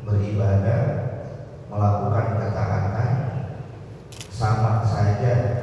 beribadah, melakukan ketaatan sama saja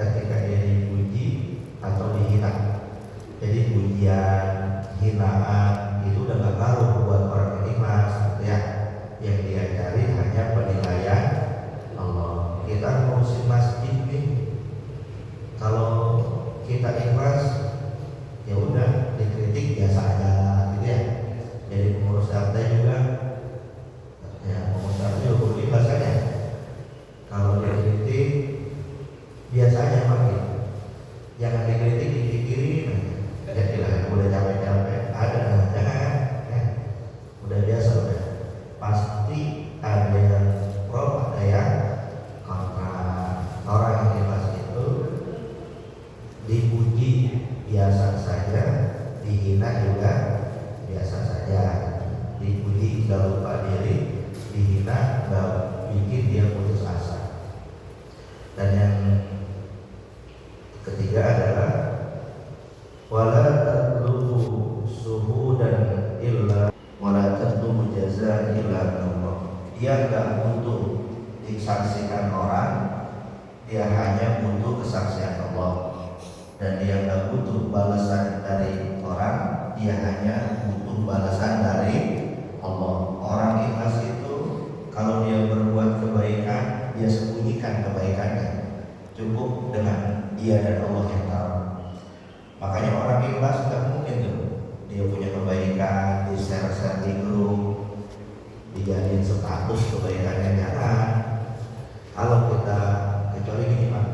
Ketiga adalah wala tatlubu suhudan illa wala tatlubu jazaa illa Allah. Dia enggak butuh disaksikan orang, dia hanya butuh kesaksian Allah. Dan dia enggak butuh balasan dari orang, dia hanya butuh balasan dari Allah. Orang ikhlas itu kalau dia berbuat kebaikan, dia sembunyikan kebaikannya. Cukup dengan dia dan Allah yang tahu. Makanya orang ikhlas tidak mungkin tuh dia punya kebaikan di share-share di grup, dijadiin status kebaikannya, jangan. Kalau kita kecuali gini Pak,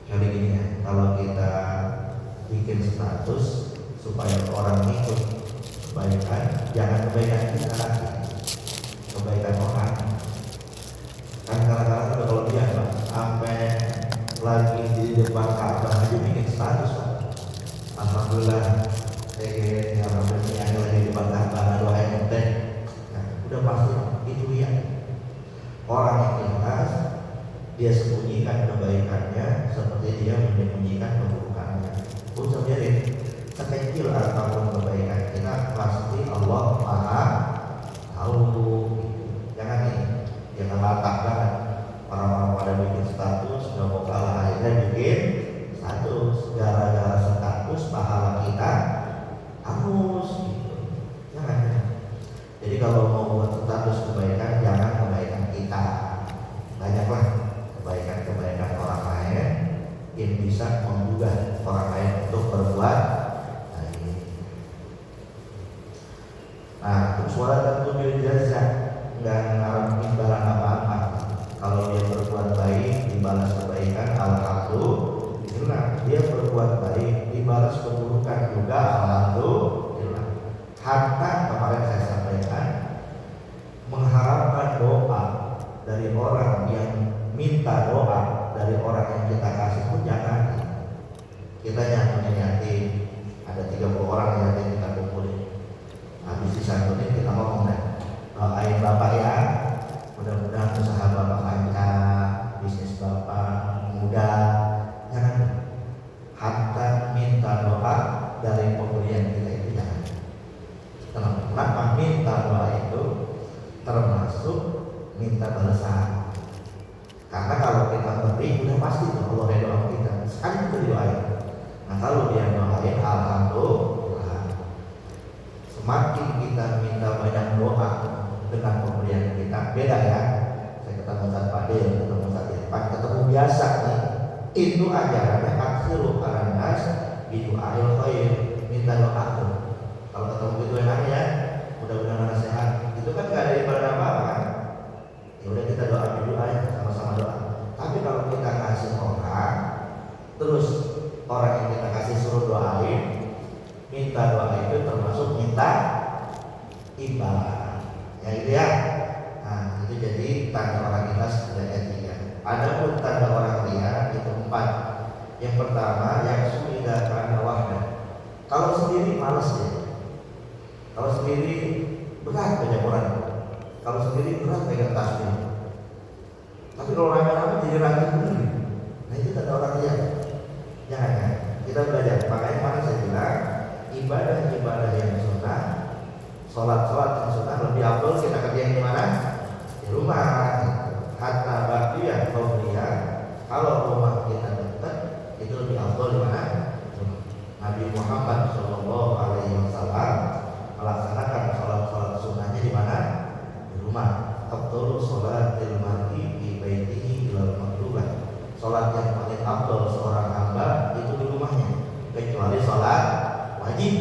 kecuali gini ya, kalau kita bikin status supaya orang ikut kebaikan, jangan kebaikan kita lagi, kebaikan orang. Kan kadang-kadang udah kelebihan Pak, sampai lagi di depan Ka'bah aja bikin status Pak. Alhamdulillah, yang ada lagi di depan Ka'bah doa yang penting. Nah, udah pasti itu ya. Orang yang ikhlas, dia sembunyikan kebaikannya seperti dia menyembunyikan keburukannya. Ucap jadi sekecil apapun kebaikan kita pasti Allah Maha tahu. Jangan latah banget. Orang-orang pada bikin status, nggak mau kalah akhirnya bikin status. Gara-gara status pahala kita hangus gitu. Jangan. Jadi kalau mau buat status kebaikan, jangan kebaikan kita. Banyaklah kebaikan-kebaikan orang lain yang bisa menggugah orang lain untuk berbuat baik. Nah, suara tentu jazah nggak ngarang imbalan apa-apa. Kalau dia berbuat baik dibalas kebaikan, alhamdulillah. Dia berbuat baik dibalas keburukan juga, alhamdulillah. Hatta kemarin saya sampaikan, mengharapkan doa dari orang yang minta doa dari orang yang kita kasih pun jangan. Kita yang punya yatim, ada 30 orang yatim kita kumpulin, habis disantunin kita ngomong deh, doain bapak ya, mudah-mudahan usaha bapak lancar, bisnis bapak mudah. Jangan. Hatta minta doa dari pemberian kita itu jangan. Kenapa minta doa itu termasuk minta balasan? Karena kalau kita beri udah pasti tuh Allah doa kita. Sekali kita doain. Nah kalau dia doain, alhamdulillah. Semakin kita minta banyak doa dengan pemberian kita, beda ya. Saya ketemu Ustaz Fadil, ketemu Ustaz Irfan, ketemu biasa nih. Itu ajarannya aksiru ala nas bidu'ail khair, minta doa tuh. Kalau ketemu itu enak ya, mudah-mudahan sehat. Itu kan gak ada ibadah apa-apa kan? Ya udah kita doa doa ya, sama-sama doa. Tapi kalau kita kasih orang, terus orang yang kita kasih suruh doain, minta doa itu termasuk minta imbalan. Ya itu ya. Nah itu jadi tanda orang ikhlas dan etika. Adapun tanda orang riya itu 4. Yang pertama yang sudah karena wahdah. Kalau sendiri malas ya. Kalau sendiri berat banyak orang. Kalau sendiri berat pegang tasbih. Tapi kalau rame-rame jadi rajin sendiri. Nah itu tanda orang riya. Jangan ya. Kita belajar. Makanya kemarin saya bilang ibadah-ibadah yang sunnah, sholat-sholat yang sunnah lebih afdal kita kerjain di mana? Di rumah. Hatta baqiyah qauliyah. Kalau rumah kita dekat, itu lebih afdal di mana? Nabi Muhammad Shallallahu Alaihi Wasallam melaksanakan sholat-sholat sunnahnya di mana? Di rumah. Afdalul sholatil mar'i fi baitihi ilal maktubah. Sholat yang paling afdal seorang hamba itu di rumahnya, kecuali sholat wajib.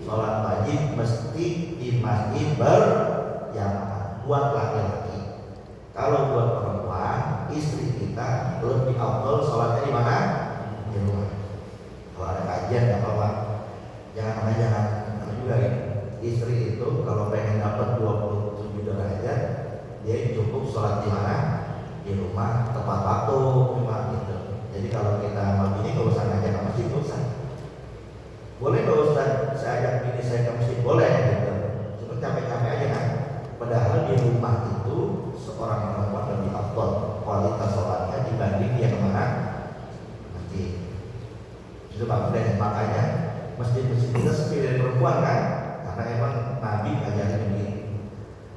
Sholat wajib mesti di masjid berjamaah buat laki-laki. Kalau buat perempuan, istri kita lebih afdal sholatnya di mana? Di rumah. Kalau ada kajian nggak apa-apa. Jangan juga ya. Istri itu kalau pengen dapat 27 derajat, dia cukup sholat di mana? Di rumah, tepat waktu memang gitu. Jadi kalau kita mau ini nggak usah ngajak ke masjid, nggak usah. Boleh nggak Ustaz, saya ajak bini saya ke masjid, boleh gitu. Cuma capek-capek aja kan. Padahal di rumah itu seorang perempuan lebih afdal kualitas sholatnya dibanding dia kemana? Masjid. Itu makanya masjid-masjid kita sepi dari perempuan kan, karena emang Nabi ajarin begini.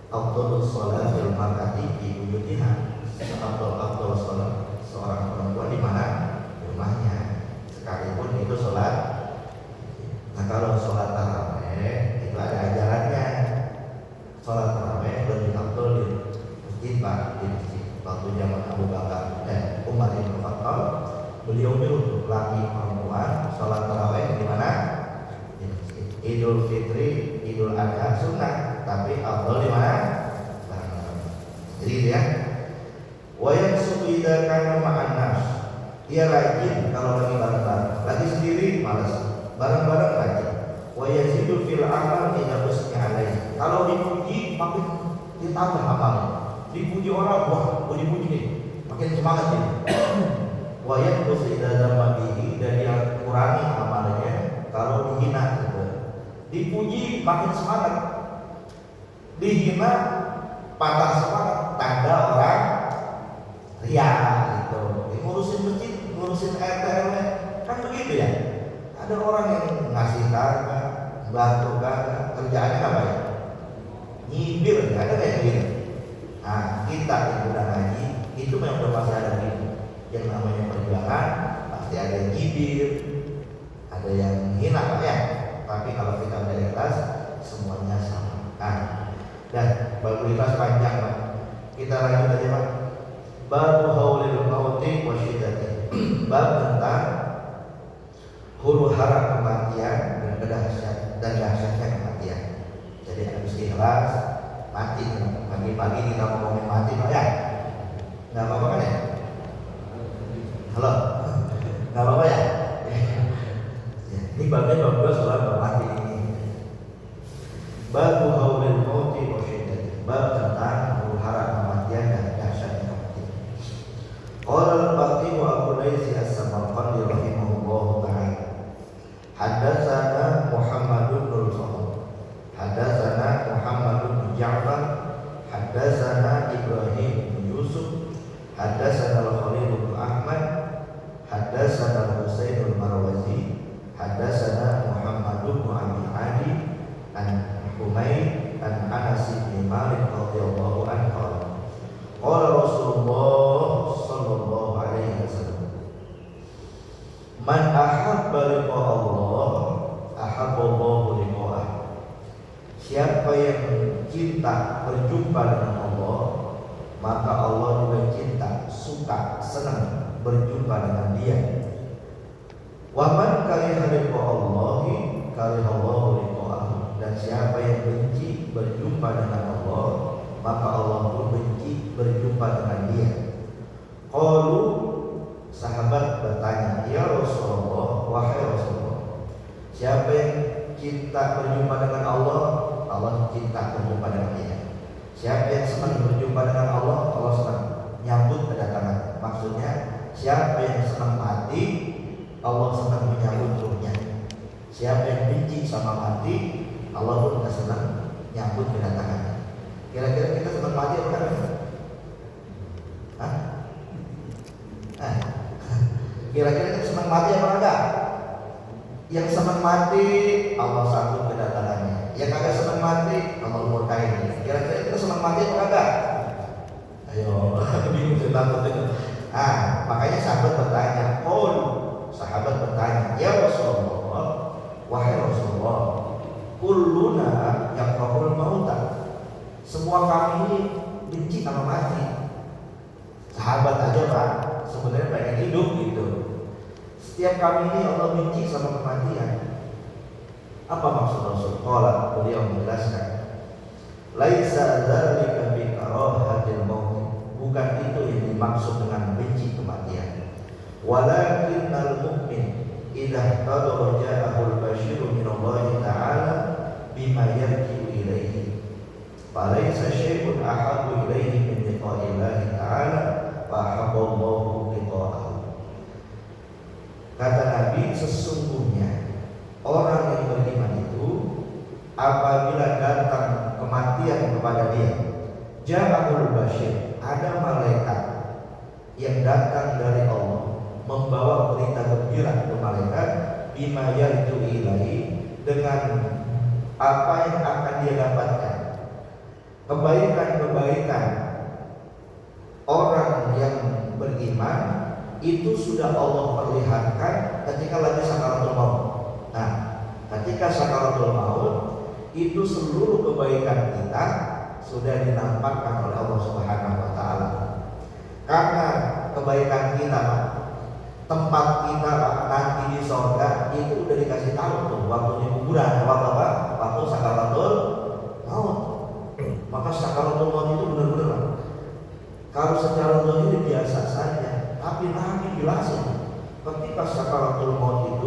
Afdhalus sholatil mar'ati fi buyutiha. Afdal sholat seorang perempuan di mana? Di rumahnya. Sekalipun itu sholat. Nah kalau sholat tarawih itu ada ajarannya. Sholat tarawih lebih afdal di masjid Pak, di masjid. Waktu zaman Abu Bakar dan Umar bin Khattab, beliau menyuruh laki perempuan sholat tarawih di mana? Di masjid. Idul Fitri, Idul Adha sunnah, tapi afdal di mana? Jadi itu ya. Wa yansubu idza kana ma'an nas. Dia rajin kalau lagi bareng-bareng. Lagi sendiri malas. Bareng-bareng rajin. Wa yazidu fil amal idza usni alaihi. Kalau dipuji makin ditambah amalnya. Dipuji orang, wah, gua dipuji nih. Makin semangat dia. Wa yanqus idza dzamma bihi, dan dia kurangi amalnya kalau dihina gitu. Dipuji makin semangat. Dihina patah semangat, tanda orang ria gitu. Ngurusin masjid, ngurusin RT RW kan begitu ya. Ada orang yang ngasih kagak, bantu kagak, kerjaannya apa ya? Nyibir, ada kayak gitu. Nah, kita yang udah ngaji itu memang udah pasti ada gitu. Yang namanya perjuangan pasti ada yang nyibir, ada yang hina Pak ya. Tapi kalau kita udah ikhlas semuanya sama. Nah, dan baru ikhlas panjang Pak. Kita lanjut aja Pak. Bab haulil mauti wa syiddati. Bab tentang huru hara kematian dan dahsyatnya kematian. Jadi harus ikhlas mati. Pagi-pagi kita ngomongin mati Pak ya. Enggak apa-apa kan ya? Halo. Enggak apa-apa ya? Ini babnya bab soal mati ini. Bab haulil mauti wa syiddati. Bab tentang huru hara kematian dan dahsyatnya kematian. Qala al-Baqi wa Abu Laits as-Samarqandi rahimahullahu ta'ala. Haddatsana Muhammad bin Sulaiman. Haddatsana Muhammad bin Ja'far. Haddatsana Ibrahim bin Yusuf. Haddatsana Al-Khalil bin Ahmad. Haddatsana Husain al-Marwazi. Haddatsana Muhammad bin Abi Adi an Humayd an Anas bin Malik radhiyallahu anhu. Qala Rasulullah sallallahu alaihi wasallam, man ahabba liqa Allah ahabba Allahu liqa'ah. Siapa yang cinta berjumpa dengan Allah, maka Allah juga cinta, suka, senang berjumpa dengan dia. Wa man kariha liqa Allahi kariha Allahu liqa'ah. Dan siapa yang benci berjumpa dengan Allah, maka Allah pun benci berjumpa dengan dia. Qalu, sahabat bertanya, ya Rasulullah, wahai Rasulullah, siapa yang cinta berjumpa dengan Allah, Allah cinta berjumpa dengan dia. Siapa yang senang berjumpa dengan Allah, Allah senang nyambut kedatangan. Maksudnya, siapa yang senang mati, Allah senang menyambut ruhnya. Siapa yang benci sama mati, Allah pun tidak senang nyambut kedatangannya. Kira-kira kita senang mati atau enggak? Hah? Kira-kira kita senang mati apa enggak? Yang senang mati Allah sambut kedatangannya. Yang kagak senang mati Allah murkai. Kira-kira kita senang mati apa enggak? Ayo, bingung saya takutnya. Makanya sahabat bertanya, sahabat bertanya, ya Rasulullah, wahai Rasulullah, kulluna yakrahul mauta. Semua kami ini benci sama mati. Sahabat aja Pak, sebenarnya pengen hidup gitu. Setiap kami ini Allah benci sama kematian. Apa maksud Rasul? Qala, beliau menjelaskan, laisa dzalika bi karahatil maut. Bukan itu yang dimaksud dengan benci kematian. Walakinnal mu'min idza qadara ja'ahul basyiru min Allah Ta'ala bima yarji'u ilaihi. Falaisa syai'un ahabbu ilaihi min liqa'illahi ta'ala fa ahabballahu liqa'ahu. Kata Nabi, sesungguhnya orang yang beriman itu apabila datang kematian kepada dia, ja'ahul basyir, ada malaikat yang datang dari Allah membawa berita gembira ke malaikat bima yarju ilaihi, dengan apa yang akan dia dapatkan. Kebaikan-kebaikan orang yang beriman itu sudah Allah perlihatkan ketika lagi sakaratul maut. Nah, ketika sakaratul maut itu seluruh kebaikan kita sudah dinampakkan oleh Allah Subhanahu wa taala. Karena kebaikan kita, tempat kita nanti di surga itu udah dikasih tahu tuh waktu di kuburan, waktu sakaratul maut. Maka sakaratul maut itu benar-benar, kalau secara zahir biasa saja, tapi Nabi jelasin ketika sakaratul maut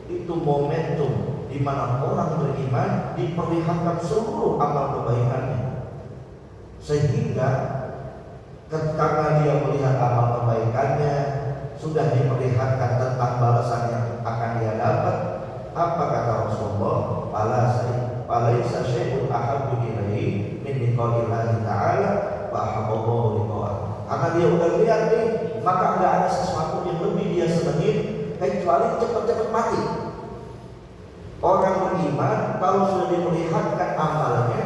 itu momentum di mana orang beriman diperlihatkan seluruh amal kebaikannya, sehingga karena dia melihat amal kebaikannya, sudah diperlihatkan tentang balasan yang akan dia dapat. Apa kata Rasulullah? Falaisa syai'un ahabbu ilaihi min liqa'illahi ta'ala wa ahabbahu liqa'ah. Karena dia udah lihat nih, maka enggak ada sesuatu yang lebih dia senangi kecuali cepat-cepat mati. Orang beriman kalau sudah diperlihatkan amalnya,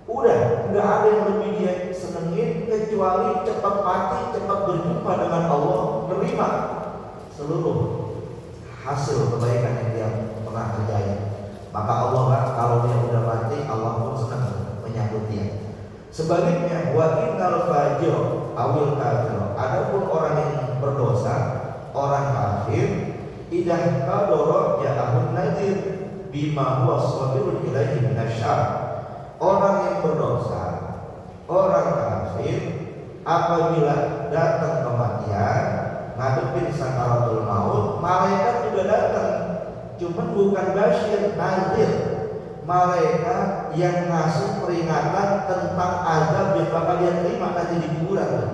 udah enggak ada yang lebih dia senengin kecuali cepat mati, cepat berjumpa dengan Allah, menerima seluruh hasil kebaikan yang dia pernah kerjain. Maka Allah kalau dia udah mati, Allah pun senang menyambut dia. Sebaliknya, wa innal fajir awil kafir, adapun orang yang berdosa, orang kafir, idah kadoro ya'ahun nadir bima huwa sabirun ilaihi minasyar. Orang yang berdosa, orang kafir, apabila datang kematian, ngadepin sakaratul maut, malaikat juga datang. Cuman bukan basyir, nadir. Malaikat yang ngasih peringatan tentang azab yang bakal dia terima nanti di kuburan.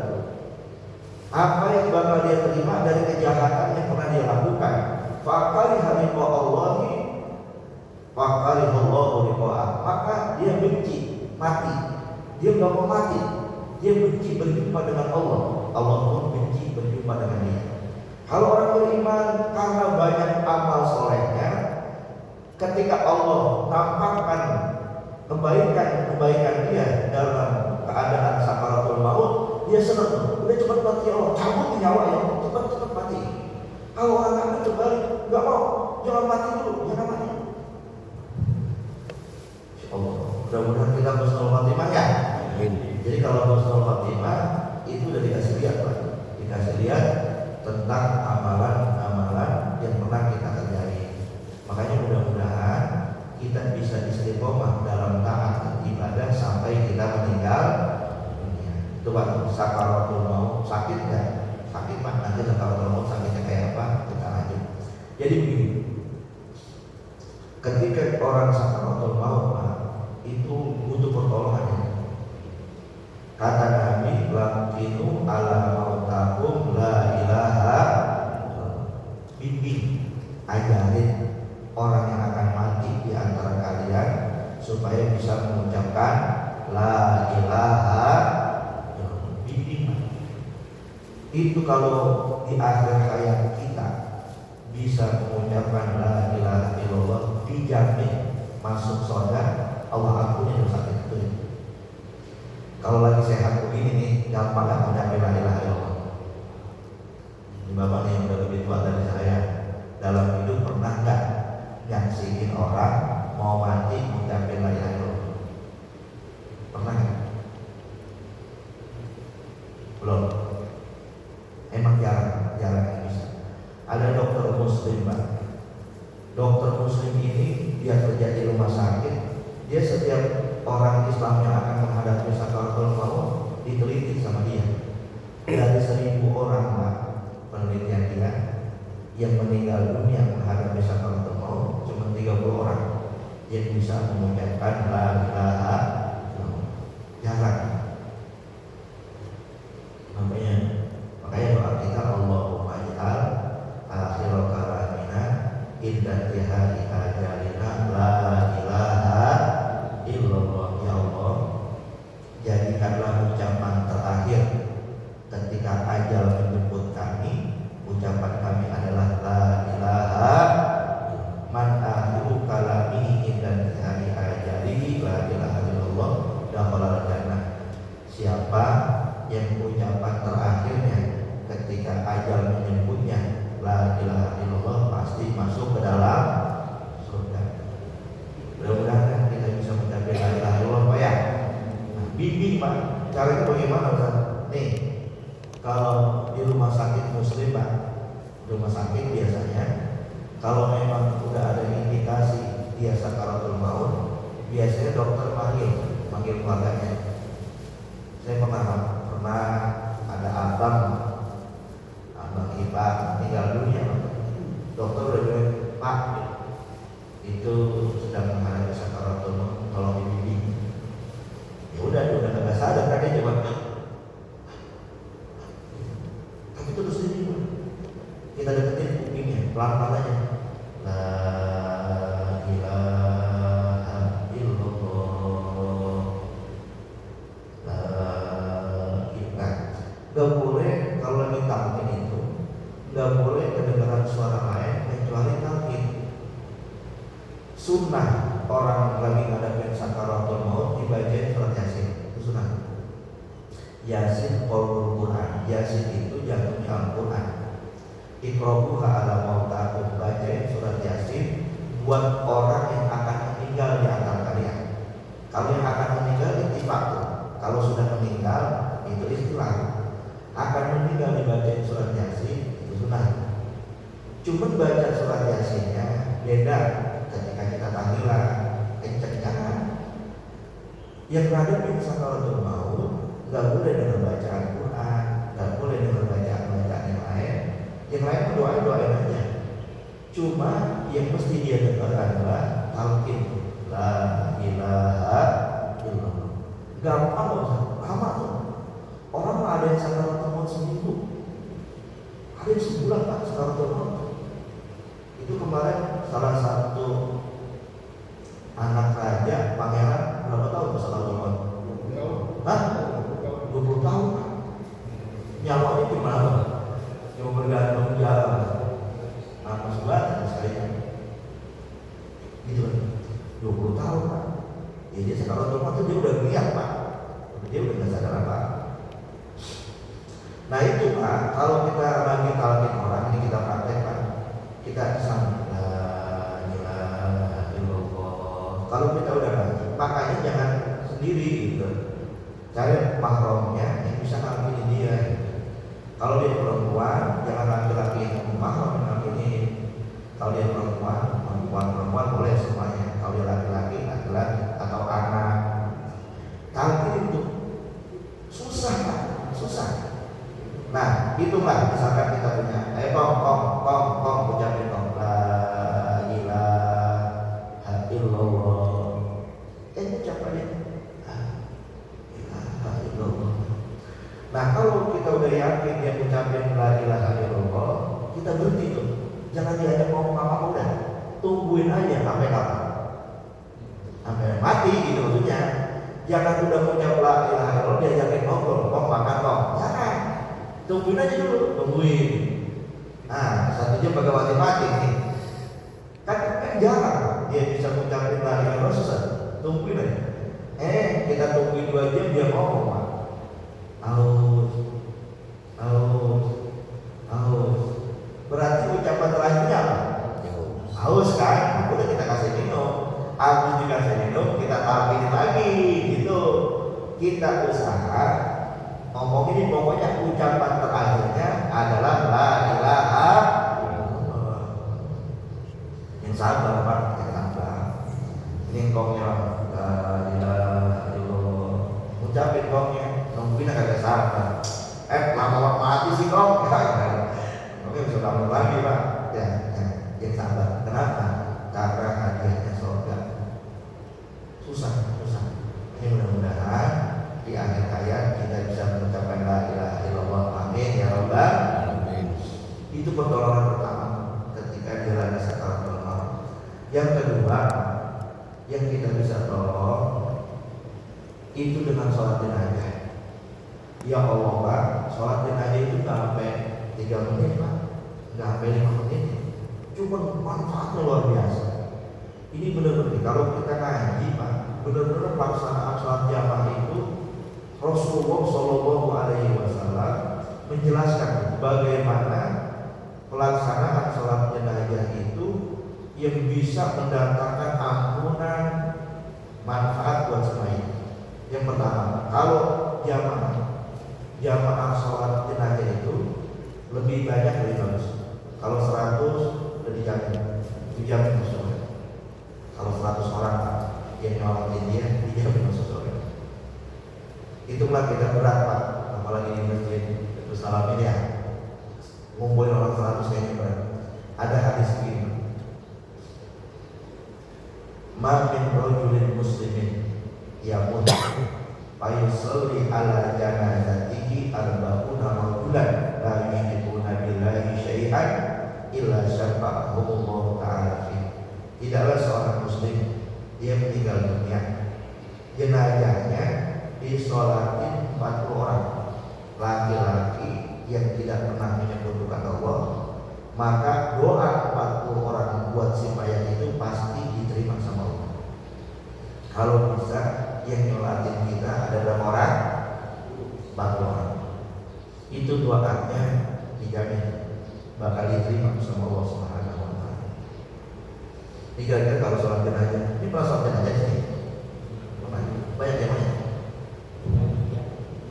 Apa yang bakal dia terima dari kejahatan yang pernah dia lakukan. Fakarihallahu liqa'ah. Maka dia benci mati. Dia nggak mau mati. Dia benci berjumpa dengan Allah. Allah pun benci berjumpa dengan dia. Kalau orang beriman karena banyak amal solehnya, ketika Allah tampakkan kebaikan dia dalam keadaan sakaratul maut, dia senang. Udah cepat mati Allah, cabut nyawa ya, cepat mati. Kalau orang kafir terbalik, nggak mau, jangan mati dulu, jangan mati. Allah, mudah-mudahan kita husnul khotimah ya. Jadi kalau husnul khotimah itu udah dikasih lihat, Pak. Dikasih lihat tentang amalan-amalan yang pernah kita kerjain. Makanya mudah-mudahan kita bisa istiqomah dalam taat ibadah sampai kita meninggal dunia. Itu Pak, sakaratul maut sakit nggak? Sakit Pak, nanti sakaratul maut sakitnya kayak apa? Kita lanjut. Jadi begini, ketika orang sakaratul maut Pak, itu butuh pertolongan. Kata Nabi, laqinu ala mautakum la ilaha, bimbing, ajarin orang yang akan mati di antara kalian supaya bisa mengucapkan la ilaha, bimbing. Itu kalau di akhir hayat kita bisa mengucapkan la ilaha illallah, dijamin masuk surga, Allah ampuni dosa kita. Kalau lagi sehat begini nih, gampang gak mengucapkan la ilaha illallah. Ini bapak yang udah lebih tua dari saya, dalam hidup pernah gak nyaksiin orang mau mati mengucapkan la ilaha illallah? Pernah gak? Belum. Emang jarang yang bisa. Ada dokter muslim Pak. Dokter muslim ini dia kerja di rumah sakit. Dia setiap orang Islam yang akan menghadapi sakaratul maut diteliti sama dia. Dari 1.000 orang Pak, penelitian dia yang meninggal dunia menghadapi sakaratul maut cuma 30 orang yang bisa mengucapkan la ilaha illallah. Jarang. Makanya doa kita, Allahumma ij'al akhir kalamina inda intihai ajalina la ilaha illallah. Ya Allah, jadikanlah ucapan terakhir ketika ajal menjemput kami, ucapan kami adalah la ilaha Siapa yang ucapan terakhirnya ketika ajal menyebutnya la ilaha illallah pasti masuk ke dalam surga. Mudah-mudahan kita bisa mencapai la ilaha illallah Pak ya. Nah, bimbing Pak, caranya bagaimana Ustaz? Nih, kalau di rumah sakit muslim Pak, rumah sakit biasanya kalau memang udah ada indikasi dia sakaratul maut, biasanya dokter manggil keluarganya. Saya pernah ada abang Ipa meninggal dunia. Dokter udah bilang, Pak, itu sedang menghadapi sakaratul maut, tolong dibimbing. Ya udah nggak sadar kan dia coba. Tapi terus ini kita deketin kupingnya, pelan-pelan aja. La ilaha illallah. La ilaha. Gak boleh kalau lagi talqin itu, gak boleh kedengaran suara lain kecuali talqin. Sunnah orang lagi ngadapin sakaratul maut dibacain surat Yasin, itu sunnah. Yasin qalbul Quran, Yasin itu jantungnya Al-Quran. Iqrabuha ala mautakum, bacain surat Yasin buat orang yang akan meninggal di antara kalian. Kalau yang akan meninggal ittifaq, kalau sudah meninggal itu istilah. Akan meninggal dibacain surat Yasin itu sunnah. Cuma baca surat Yasinnya beda ketika kita tahlilan, kencang-kencangan. Yang ngadepin sakaratul maut nggak boleh dengan bacaan Quran, nggak boleh dengan bacaan yang lain. Yang lain doain aja. Cuma yang mesti dia dengar adalah talqin la ilaha illallah. Gampang loh, lama tuh. Orang ada yang sakaratul maut seminggu, ada yang sebulan Pak sakaratul maut. Itu kemarin salah satu anak raja pangeran berapa tahun sakaratul maut? Hah? 20 tahun. Nyawanya gimana? Yang bergantung jalan. Nafas banget sekalian. Gitu. 20 tahun Pak. Ya dia sakaratul maut dia udah ngeliat Pak. Dia udah nggak sadar apa. Nah itu Pak, kalau kita lagi talqin orang ini kita praktekkan, kita sambung la ilaha illallah. Kalau kita udah lagi, makanya jangan sendiri gitu. Cari mahramnya yang bisa ngambilin dia. Kalau dia perempuan, jangan laki-laki yang mahram yang ngambilin. Kalau dia perempuan boleh semuanya. Kalau dia laki-laki atau anak. Talqin itu susah Pak, susah. Nah, hitunglah misalkan kita punya kong ucapin kong la ilaha illallah. Ucap aja la ilaha illallah. Nah, kalau kita udah yakin dia ucapin la ilaha illallah, kita berhenti tuh. Jangan diajak ngomong apa udah. Tungguin aja sampai kapan? Sampai mati gitu maksudnya. Jangan udah mengucap la ilaha illallah diajakin ngobrol, makan jangan. Tungguin aja dulu, tungguin. Nah, 1 jam pakai mati nih. Kan jarang dia bisa mengucapin la ilaha illallah susah. Tungguin aja. Kita tungguin 2 jam dia ngomong Pak. Haus. Berarti ucapan terakhirnya apa? Haus kan? Udah kita kasih minum. Habis dikasih minum, kita talqinin lagi gitu. Kita usaha ngomong ini, pokoknya ucapan terakhirnya adalah la ilaha illallah. Yang sabar Pak, yang sabar. Ini kongnya la ilaha illallah. Ucapin kongnya, nungguin agak sabar. Lama mati sih kong. Oke, bisa bangun lagi Pak. Yang sabar. Kenapa? Karena hadiahnya surga. Susah. Ini mudah-mudahan di akhir hayat kita bisa mengucapkan la ilaha illallah. Amin ya rabbal alamin. Itu pertolongan pertama ketika dia lagi sakaratul maut. Yang kedua yang kita bisa tolong itu dengan sholat jenazah. Ya Allah Pak, sholat jenazah itu nggak sampai 3 menit Pak, nggak sampai 5 menit. Cuma manfaatnya luar biasa. Ini benar-benar kalau kita ngaji Pak, benar-benar pelaksanaan sholat jamaah itu Rasulullah Shallallahu Alaihi Wasallam menjelaskan bagaimana pelaksanaan sholat jenazah itu yang bisa mendatangkan ampunan manfaat buat semuanya. Yang pertama, kalau jamaah sholat jenazah itu lebih banyak lebih bagus. Kalau 100 udah dijamin masuk surga. Kalau 100 orang yang nyolatin dia dijamin masuk surga. Itulah kita berat Pak, apalagi di masjid Salam ini ya, ngumpulin orang 100 kayaknya berat. Ada hadis begini, ma min rajulin muslimin yamut fayusalli ala janazatihi arba'una rajulan la yusyrikuna billahi syai'an illa syafa'ahumullahu ta'ala fi. Tidaklah seorang muslim dia meninggal dunia, jenazahnya disolatin 40 orang laki-laki yang tidak pernah menyebutkan Allah, maka doa 40 orang buat si mayat itu pasti diterima sama Allah. Kalau bisa yang nyolatin kita ada berapa orang? 40 orang. Itu doanya dijamin bakal diterima sama Allah Subhanahu wa taala. Ini kira-kira kalau sholat jenazah, ini pas sholat jenazah sih banyak yang banyak.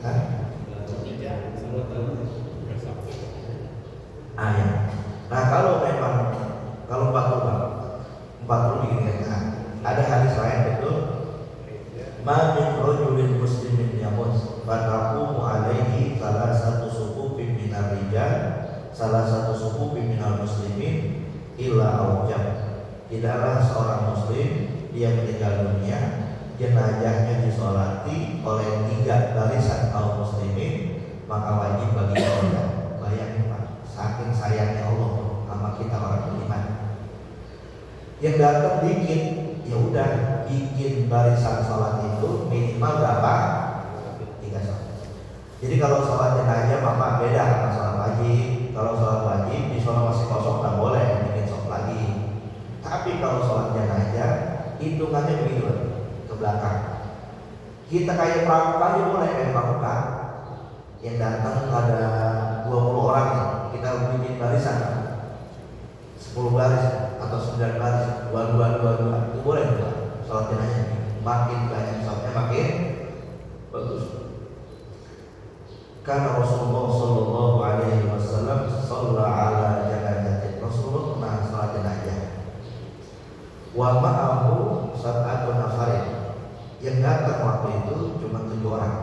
Ya. Nah kalau memang kalau 40 begini kan, ada hadis lain betul. Ma min rajulin muslimin yamut fataqumu alaihi salah satu suku pimpinan rijal, salah satu suku pimpinan muslimin illa aujab. Tidaklah seorang muslim dia meninggal dunia, jenazahnya disolati oleh 3 barisan kaum muslimin, maka wajib bagi kita. Bayangin Pak, saking sayangnya Allah sama kita orang beriman. Yang datang dikit, ya udah bikin barisan sholat itu minimal berapa? 3 sholat. Jadi kalau sholat jenazah Bapak beda sama sholat wajib. Kalau sholat wajib di sholat masih kosong nggak boleh bikin sholat lagi. Tapi kalau sholat jenazah hitungannya begitu ke belakang. Kita kayak pramuka aja boleh kayak pramuka. Yang datang ada 20 orang ya, kita bikin barisan 10 baris atau 9 baris, 2 itu boleh Pak. Sholat jenazah makin banyak sholatnya makin bagus. Karena Rasulullah Shallallahu Alaihi Wasallam sholat ala janazah, Rasulullah pernah sholat jenazah. Wa ma'ahu sab'atu nafarin, yang datang waktu itu cuma 7 orang.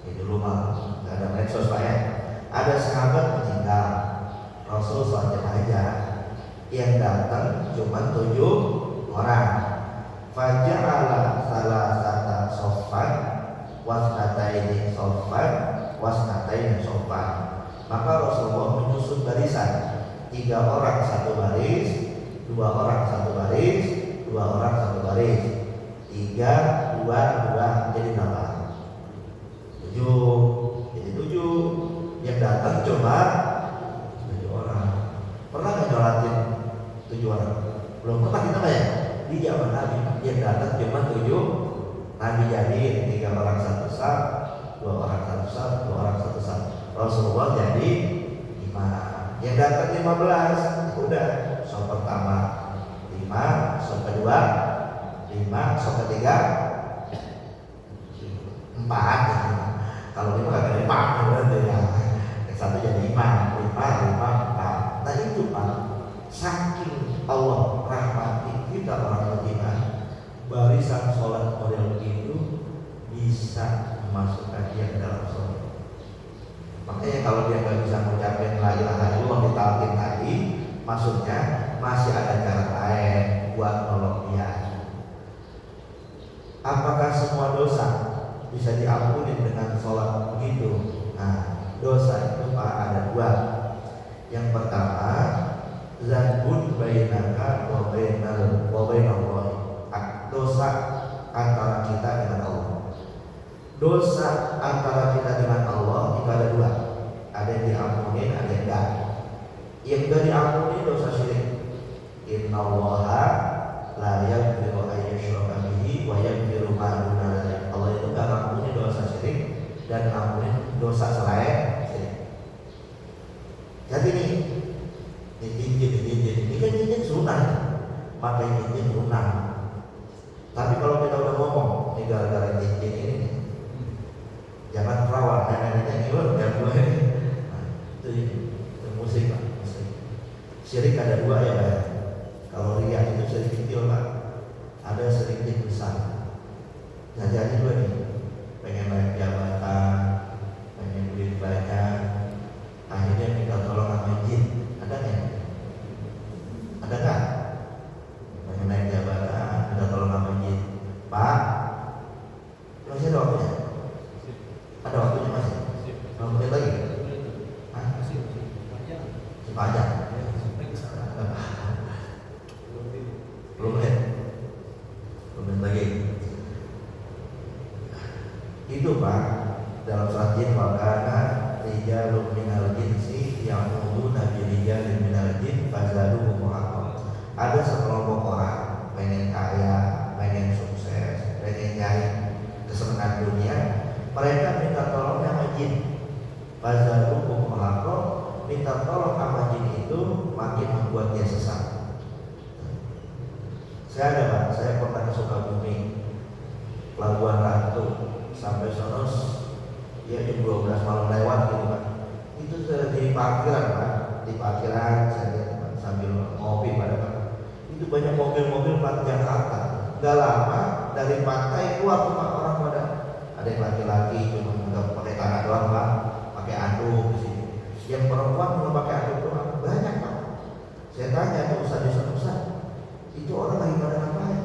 Jadi dulu mah nggak ada medsos Pak ya. Ada sahabat meninggal, Rasul sholat jenazah, yang datang cuma 7 orang. Faja'ala salasata soffan wasnataini soffan wasnataini soffan. Maka Rasulullah menyusun barisan, 3 orang 1 baris, 2 orang 1 baris, 2 orang 1 baris, 3, 2 jadi berapa? 7. Jadi 7. Yang datang cuma 7 orang. Pernah nggak nyolatin 7 orang? Belum pernah kita ya. Di zaman Nabi yang datang cuma 7. Nabi jadi 3 orang 1 saf, 2 orang 1 saf, 2 orang 1 saf. Rasulullah jadi 5. Yang datang 15. Udah saf pertama 5, saf kedua 5, saf ketiga 4. Kalau 5 kagak ada 5 berarti ya. Yang 1 jadi 5, 4. Nah itu Pak, saking Allah rahmati kita orang beriman, barisan sholat model itu bisa memasukkan dia ke dalam surga. Makanya kalau dia nggak bisa mengucapkan la ilaha illallah di talqin tadi, maksudnya masih ada cara lain buat nolong dia. Apakah semua dosa bisa diampuni dengan sholat begitu? Nah, dosa itu Pak ada 2. Yang pertama, zanbun bainaka wa bainallah, dosa antara kita dengan Allah. Dosa antara kita dengan Allah itu ada 2. Ada yang diampuni, ada yang enggak. Yang enggak diampuni dosa syirik. Innallaha la yaghfiru an yushraka bihi wa yaghfiru ma duna dzalik. Allah itu enggak mengampuni dosa syirik dan ngampunin dosa selain syirik. Jadi ini cincin, ini kan cincin sunnah, pakai cincin sunnah. Tapi kalau kita udah ngomong, ini gara-gara cincin ini, jangan perawan, nenek-nenek gimana, jangan dua ini. Nah, itu musik Pak, musik. Syirik ada dua ya Pak. Kalau riya itu syirik kecil Pak, ada syirik besar. Jadi dua nih, pengen naik jabatan, pengen duit banyak, akhirnya minta tolong sama jin. Ada nggak? Ada nggak? Pengen naik jabatan, minta tolong sama jin. Pak, masih ada waktunya? Ada waktunya masih? 5 menit lagi? Masih panjang. Belum lagi. Itu Pak, dalam surat jin wakana rijalun minal jinsi ya'uduna bi rijalin minal jin fazaduhum rahaqa. Ada sekelompok orang pengen kaya, pengen sukses, pengen nyari kesenangan dunia, mereka minta tolong sama jin. Fazaduhum rahaqa, minta tolong sama jin itu makin membuat dia sesat. Saya ada Pak, saya pernah ke Sukabumi, Pelabuhan Ratu, sampai sonos ya jam 12 malam lewat gitu Pak. Itu saya di parkiran Pak, di parkiran saya lihat Pak, sambil ngopi pada Pak. Itu banyak mobil-mobil plat Jakarta. Gak lama dari pantai keluar tuh Pak, orang pada ada yang laki-laki cuma nggak pakai tangan doang Pak, pakai anduk di sini. Yang perempuan cuma pakai anduk doang, banyak Pak. Saya tanya tuh Ustaz, itu orang lagi pada ngapain?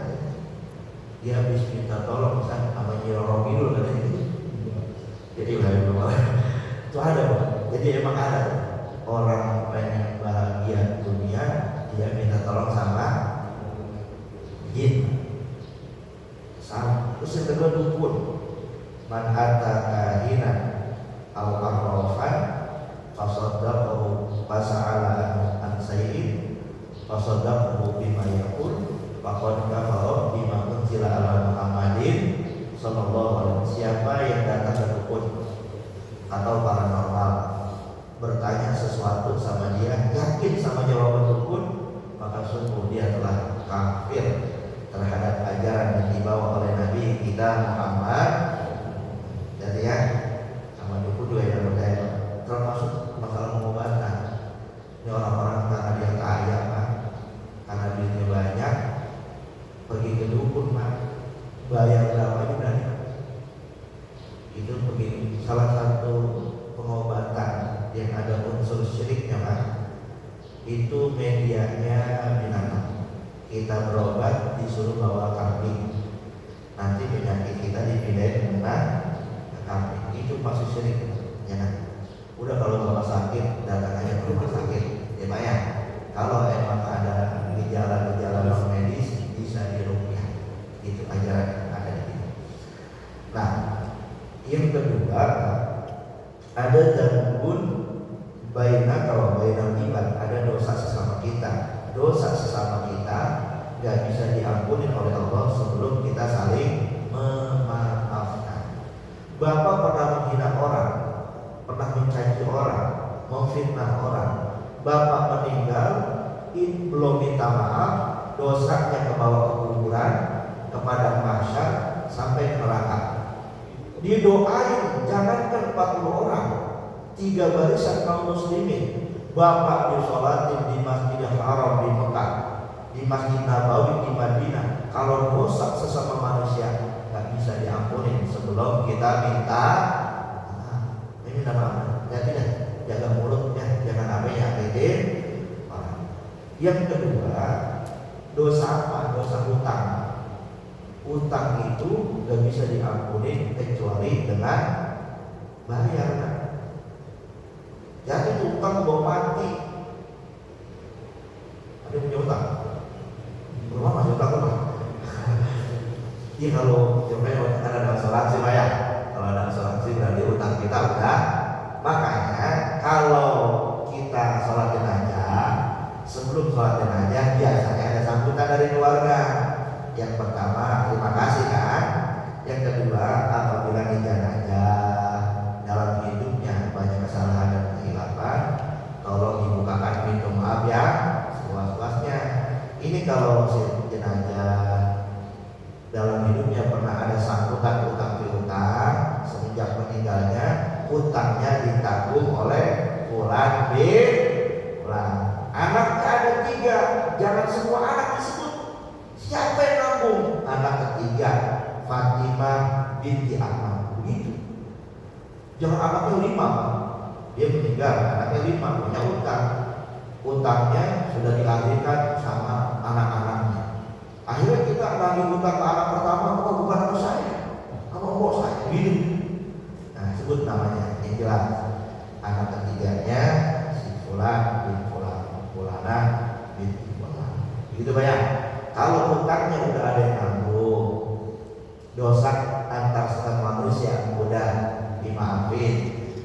Dia habis minta tolong sama Nyi Roro Kidul katanya gitu. Jadi itu ada Pak. Jadi emang ada orang pengen bahagia dunia, dia minta tolong sama jin. Terus yang kedua dukun. Man ata kahinan aw arrafan fasaddaqahu fasa'ala an sayyid fasaddaqahu bima yaqul faqad kafara bima unzila ala Muhammadin sallallahu alaihi wasallam. Siapa yang datang ke dukun atau paranormal bertanya sesuatu sama dia, yakin sama jawaban dukun, maka sungguh dia telah kafir terhadap ajaran yang dibawa oleh Nabi kita Muhammad. Jadi ya, sama dukun juga yang percaya, termasuk masalah pengobatan. Ini orang-orang karena dia kaya Pak, karena duitnya banyak, pergi ke dukun Pak, bayar berapa juga nih? Itu begini, salah satu pengobatan yang ada unsur syiriknya Pak, itu medianya binatang. Kita berobat disuruh bawa kambing, nanti penyakit kita dipindahin ke kambing. Itu pasti syirik ya kan? Udah kalau bapak sakit datang aja ke rumah sakit ya Pak ya. Kalau emang ada gejala-gejala non medis bisa diruqyah. Itu ajaran yang ada di sini. Nah, yang kedua ada dzambun bainaka wa bainal ibad, ada dosa sesama kita. Dosa sesama kita gak bisa diampuni oleh Allah sebelum kita saling memaafkan. Bapak pernah menghina orang, pernah mencaci orang, memfitnah orang, Bapak meninggal, belum minta maaf, dosanya ke bawah ke kuburan, kepada mahsyar sampai neraka. Didoain jangankan 40 orang, 3 barisan kaum muslimin. Bapak disolatin di Masjidil Haram di Mekah, di Masjid Nabawi di Madinah. Kalau dosa sesama manusia nggak bisa diampuni sebelum kita minta ini nama ya tidak, jaga mulutnya, jangan apa nyakitin orang. Yang kedua, dosa apa? Dosa hutang. Hutang itu nggak bisa diampuni kecuali dengan bayar. Jadi hutang bawa mati. Ada yang punya hutang? Rumah masih hutang rumah. Iya kalau jemaah ada asuransi Pak ya. Kalau ada asuransi berarti hutang kita udah. Makanya kalau kita sholat jenazah, sebelum sholat jenazah biasanya ada sambutan dari keluarga. Yang pertama terima kasih kan. Yang kedua apabila di jenazah dalam hidupnya banyak kesalahan dan kehilapan, tolong dibukakan pintu maaf yang seluas-luasnya. Ini kalau si jenazah dalam hidupnya pernah ada sangkutan utang piutang, semenjak meninggalnya utangnya ditanggung oleh fulan bin fulan. Anaknya ada 3, jangan semua anak disebut. Siapa yang nanggung? Anak ketiga, Fatimah binti Ahmad. Begitu. Jangan anaknya 5. Dia meninggal, anaknya 5 punya utang. Utangnya sudah dialihkan sama anak-anaknya. Akhirnya kita lagi utang ke anak pertama, oh bukan anak saya, kamu bos saya. Gitu. Nah, sebut namanya yang jelas. Anak ketiganya si fulan bin fulan, fulana binti fulan. Begitu banyak. Kalau utangnya udah ada yang nanggung, dosa antar sesama manusia udah dimaafin,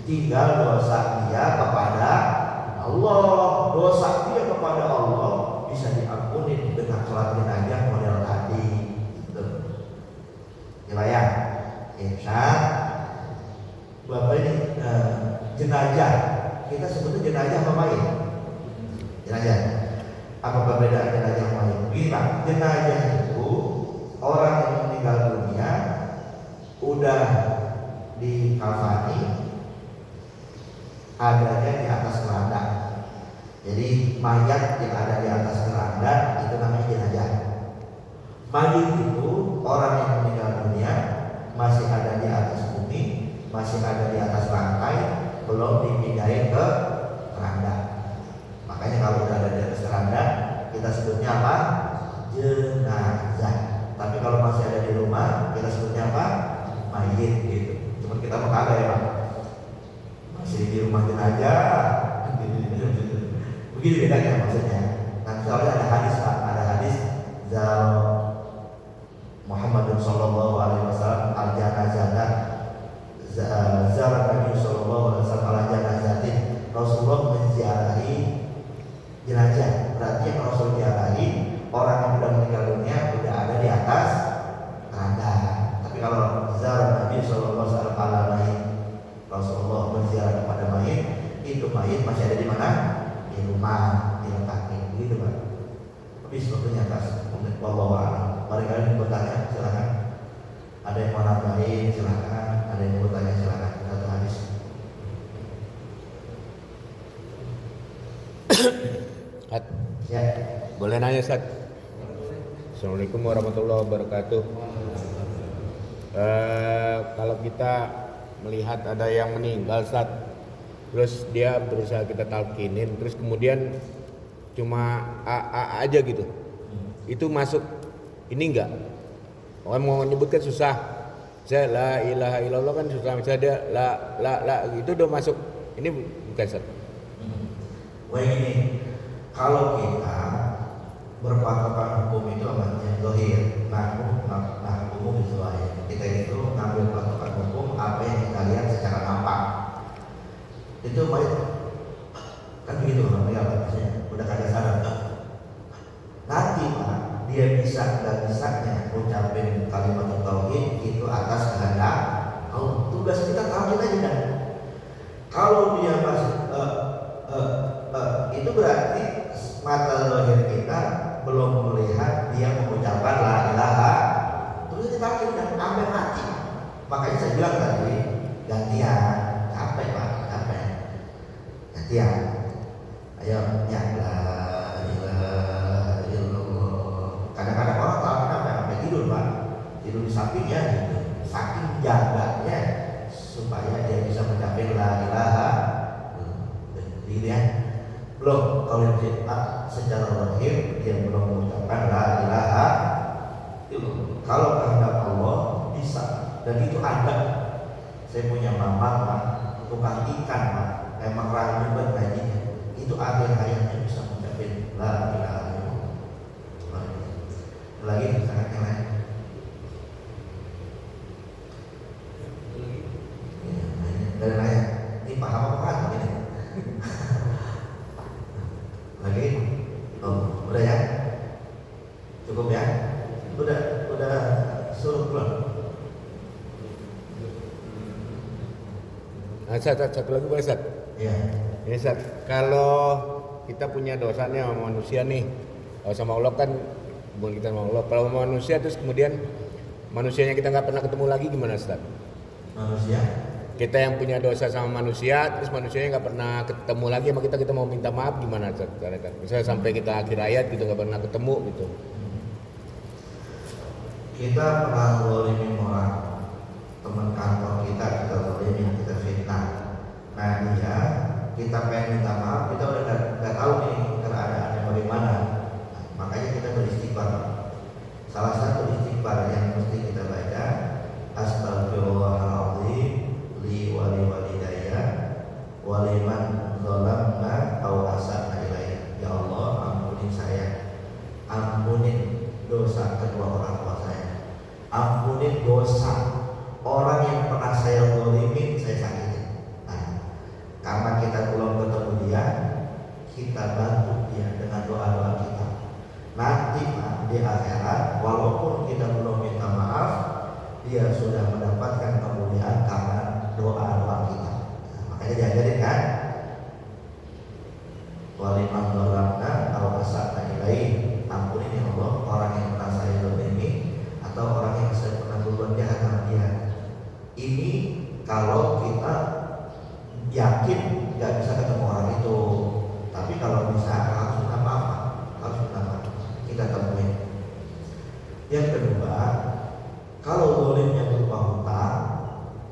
tinggal dosa dia kepada Allah. Dosa dia kepada Allah bisa diampuni dengan sholat jenazah model tadi. Gitu. Ya, insya Bapak ini jenazah. Kita sebutnya jenazah apa mayit? Jenazah. Apa perbedaan jenazah sama mayit? Bila jenazah itu orang yang meninggal dunia udah dikafani, adanya di atas keranda. Jadi mayat yang ada di atas keranda itu namanya jenazah. Mayit itu orang yang meninggal dunia masih ada di atas bumi, masih ada di atas lantai, belum dipindahin ke keranda. Makanya kalau udah ada di atas keranda, kita sebutnya apa? Jenazah. Tapi kalau masih ada di rumah, kita sebutnya apa? Mayit gitu. Cuma kita mau kagak ya Pak? Masih di rumah jenazah. Begitu bedanya maksudnya. Nah, soalnya ada hadis Pak, ada hadis Zal Muhammad sallallahu alaihi wasallam al-janazah Zal Nabi sallallahu alaihi wasallam al-janazah. Rasulullah menziarahi jenazah. Berarti yang Rasul ziarahi orang yang sudah meninggal dunia sudah ada di atas keranda. Tapi kalau Zal Nabi sallallahu alaihi wasallam Rasulullah menziarah kepada mayit, itu mayit masih ada di mana? Di rumah, diletakin gitu Pak. Habis waktunya atas wallahu a'lam. Mari kalian bertanya, silakan. Ada yang mau nambahin silakan, ada yang mau bertanya silakan. Satu hadis. Ya, boleh nanya Ustaz? Assalamualaikum warahmatullahi wabarakatuh. Kalau kita melihat ada yang meninggal Ustaz, terus dia berusaha kita talkinin, terus kemudian cuma a aja gitu, itu masuk ini enggak? Orang mau menyebutkan susah, saya la ilaha illallah kan susah, misalnya dia la itu udah masuk, ini bukan Ustaz? Wah ini, kalau kita berpatokan hukum itu namanya zahir, hukum itu zahir. Kita itu ngambil patokan hukum apa yang kita lihat secara nampak. Itu baik kan begitu Pak, ya maksudnya udah kagak sadar. Nanti Pak, dia bisa nggak bisanya ucapin kalimat tauhid itu atas kehendak Allah. Tugas kita tauhid aja kan. Kalau dia masih itu berarti mata zahir kita belum melihat dia mengucapkan la ilaha. Terus kita akhirnya sampai mati. Makanya saya bilang tadi gantian, capek Pak, capek. Gantian. Ayo ya la ilaha illallah. Kadang-kadang orang tahu kenapa sampai tidur Pak. Tidur di sampingnya gitu. Saking jaganya supaya dia bisa mencapai la ilaha. Gitu ya. Belum, kalau yang secara lahir dia belum mengucapkan la ilaha illallah. Kalau kehendak Allah bisa, dan itu ada. Saya punya mama Pak, tukang ikan Pak, emang rajin banget gajinya. Itu akhir hayatnya bisa mencapai la ilaha illallah. Lagi sangat yang lain. Dari lain, ini paham apa kan ini? Lagi, oh, udah ya, cukup ya, udah suruh pulang. Satu lagi boleh Ustaz? Ya. Ini Ustaz, kalau kita punya dosanya sama manusia nih, kalau sama Allah kan hubungan kita sama Allah. Kalau sama manusia terus kemudian manusianya kita nggak pernah ketemu lagi, gimana Ustaz? Manusia? Kita yang punya dosa sama manusia, terus manusianya nggak pernah ketemu lagi sama kita mau minta maaf, gimana Ustaz? Misalnya sampai kita akhir hayat gitu nggak pernah ketemu gitu. Kita pernah zalimin orang, teman kantor kita zalimin, kita fitnah. Nah dia, kita pengen minta maaf, kita udah nggak tahu nih keadaannya bagaimana. Nah, makanya kita beristighfar. Salah satu istighfar yang mesti kita baca, Astagfirullahaladzim li wali walidayya waliman zalamna aw asana ilayya. Ya Allah, ampunin saya, ampunin dosa kedua orang tua saya, ampunin dosa orang yang pernah saya zalimin, saya sakiti. Nah, karena kita belum ketemu dia, kita bantu dia dengan doa-doa kita. Nanti di akhirat, walaupun kita belum minta maaf, dia sudah mendapatkan kemuliaan karena doa-doa kita. Nah, makanya diajarin kan, waliman zalamna aw asana ilaihi, ampunin ya Allah orang yang pernah saya zalimi atau orang yang saya pernah berbuat jahat sama dia. Ini kalau kita yakin nggak bisa ketemu orang itu, tapi kalau bisa harus minta maaf, harus minta maaf, kita temuin. Yang kedua, kalau zalimnya berupa hutang,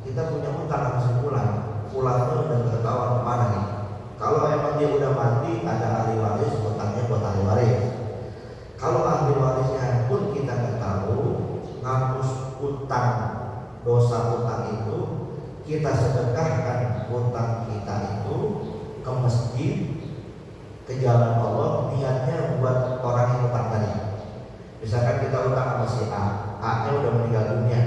kita punya hutang harus pulang, pulangnya udah ketahuan kemana nih. Kalau emang dia udah mati, ada ahli waris, hutangnya buat ahli waris. Kalau ahli warisnya pun kita nggak tahu, ngapus hutang, dosa hutang itu, kita sedekahkan hutang kita itu ke masjid, ke jalan Allah, niatnya buat orang yang hutang tadi. Misalkan kita hutang sama si A-nya udah meninggal dunia,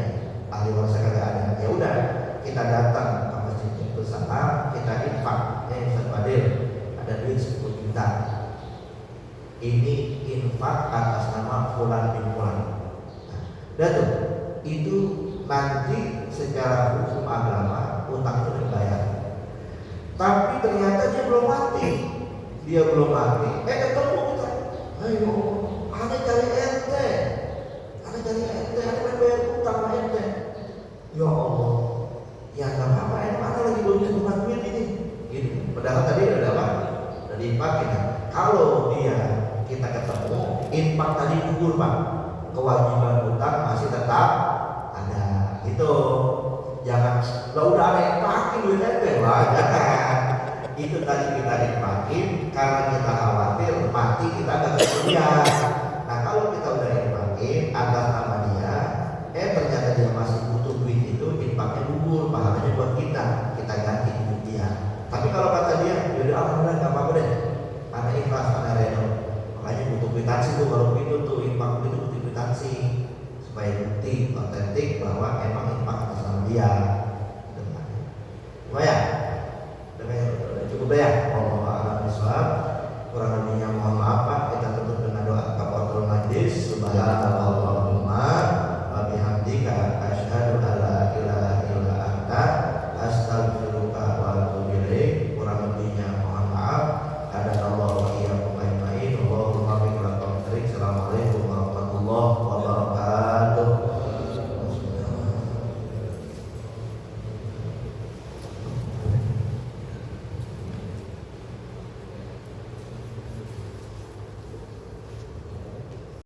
ahli warisnya kagak ada, ya udah kita datang ke masjid itu sana, kita infak, Ustaz Fadil ada duit 10 juta, ini infak atas nama fulan bin fulan. Dan tuh, itu nanti secara hukum agama utang itu dibayar. Tapi ternyata dia belum mati, ketemu kita, ayo, ada cari ente, ada bayar utang sama ente. Ya Allah, ya nggak apa-apa, mana lagi belum duit ini. Gini, padahal tadi udah apa? Udah diinfakin. Kalau dia kita ketemu, infak tadi gugur Pak, kewajiban utang masih tetap ada. Itu jangan, lo udah ada infakin duit ente lah, jangan. Itu tadi kita infakin karena kita khawatir mati kita nggak kerja. Nah kalau kita udah infakin atas nama dia, ternyata dia masih butuh duit itu, infaknya gugur, pahalanya buat kita ganti duit dia. Tapi kalau kata dia, yaudah alhamdulillah nggak apa-apa deh, karena ikhlas, karena reno. Makanya butuh kwitansi tuh, kalau begitu tuh infak itu butuh kwitansi supaya bukti otentik bahwa emang infak atas nama dia.